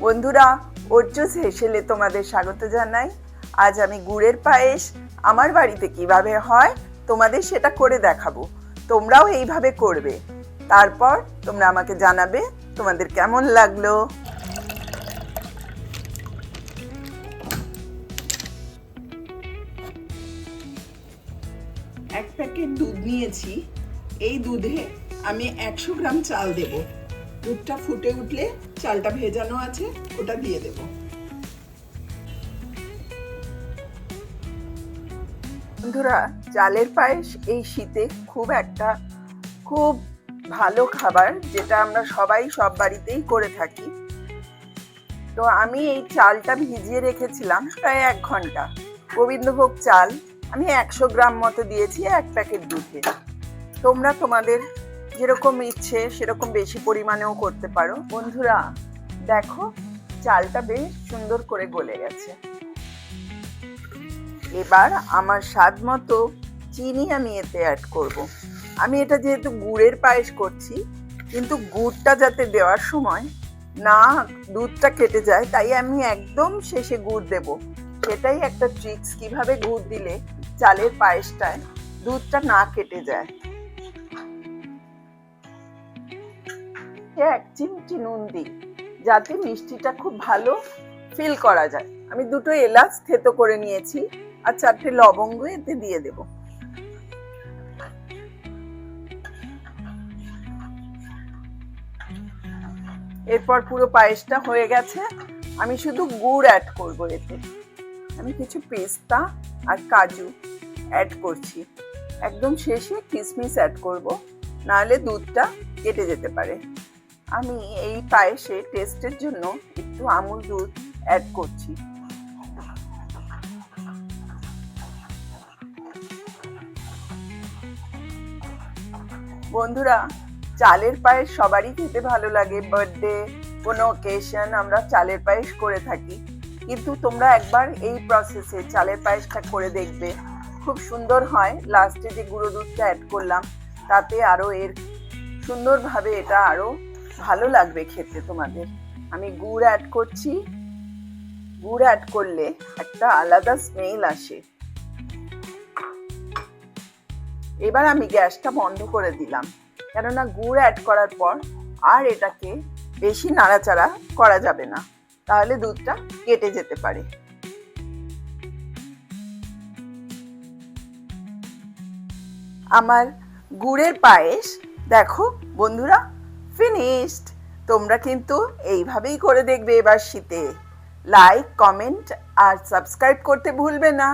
বন্ধুরা, ওরচুস হেসেলে তোমাদের স্বাগত জানাই। আজ আমি গুড়ের পায়েস আমার বাড়িতে কিভাবে হয় তোমাদের সেটা করে দেখাবো। তোমরাও এইভাবে করবে, তারপর তোমরা আমাকে জানাবে তোমাদের কেমন লাগলো। এক প্যাকেট দুধ নিয়েছি। এই দুধে আমি 100 গ্রাম চাল দেব। দুধটা ফুটে উঠলে চালটা ভেজানো আছে ওটা দিয়ে দেব। বন্ধুরা, চালের পায়েস এই শীতে খুব ভালো খাবার, যেটা আমরা সবাই সব বাড়িতেই করে থাকি। তো আমি এই চালটা ভিজিয়ে রেখেছিলাম প্রায় 1 ঘন্টা। গোবিন্দভোগ চাল আমি 100 গ্রাম মতো দিয়েছি এক প্যাকেট দুধে। তোমরা তোমাদের যেরকম ইচ্ছে সেরকম বেশি পরিমাণেও করতে পারো। বন্ধুরা দেখো, চালটা বেশ সুন্দর করে গলে গেছে। এবার আমার স্বাদ মতো চিনি আমি এতে অ্যাড করব। আমি এটা যেহেতু গুড়ের পায়েস করছি, কিন্তু গুড়টা যাতে দেওয়ার সময় না দুধটা কেটে যায়, তাই আমি একদম শেষে গুড় দেব। সেটাই একটা ট্রিক্স, কিভাবে গুড় দিলে চালের পায়েসটায় দুধটা না কেটে যায়। 1 চিমটি নুন দিই, যাতে মিষ্টিটা খুব ভালো ফিল করা যায়। আমি 2টো এলাচ থেতো করে নিয়েছি আর 4টে লবঙ্গ এতে দিয়ে দেব। এরপর পুরো পায়েসটা হয়ে গেছে। আমি শুধু গুড় অ্যাড করব এতে। আমি কিছু পেস্তা আর কাজু অ্যাড করছি। একদম শেষে কিশমিশ অ্যাড করব, নাহলে দুধটা কেটে যেতে পারে। আমি এই পায়েসে টেস্টের জন্য একটু আমুল দুধ অ্যাড করছি। বন্ধুরা, চালের পায়েস সবারই খেতে ভালো লাগে। বার্থডে, কোনো অকেশন আমরা চালের পায়েস করে থাকি। কিন্তু তোমরা একবার এই প্রসেসে চালের পায়েসটা করে দেখবে, খুব সুন্দর হয়। লাস্টে যে গুঁড়ো দুধটা অ্যাড করলাম, তাতে আরো সুন্দরভাবে এটা আরো ভালো লাগবে খেতে তোমাদের। আমি গুড় অ্যাড করছি। গুড় অ্যাড করলে একটা আলাদা স্মেল আসে। এবার আমি গ্যাসটা বন্ধ করে দিলাম, কেননা গুড় অ্যাড করার পর আর এটাকে বেশি নাড়াচাড়া করা যাবে না, তাহলে দুধটা কেটে যেতে পারে। আমার গুড়ের পায়েস দেখো বন্ধুরা, ফিনিশড। তোমরা কিন্তু এইভাবেই করে দেখবে এবার শীতে। লাইক, কমেন্ট আর সাবস্ক্রাইব করতে ভুলবে না।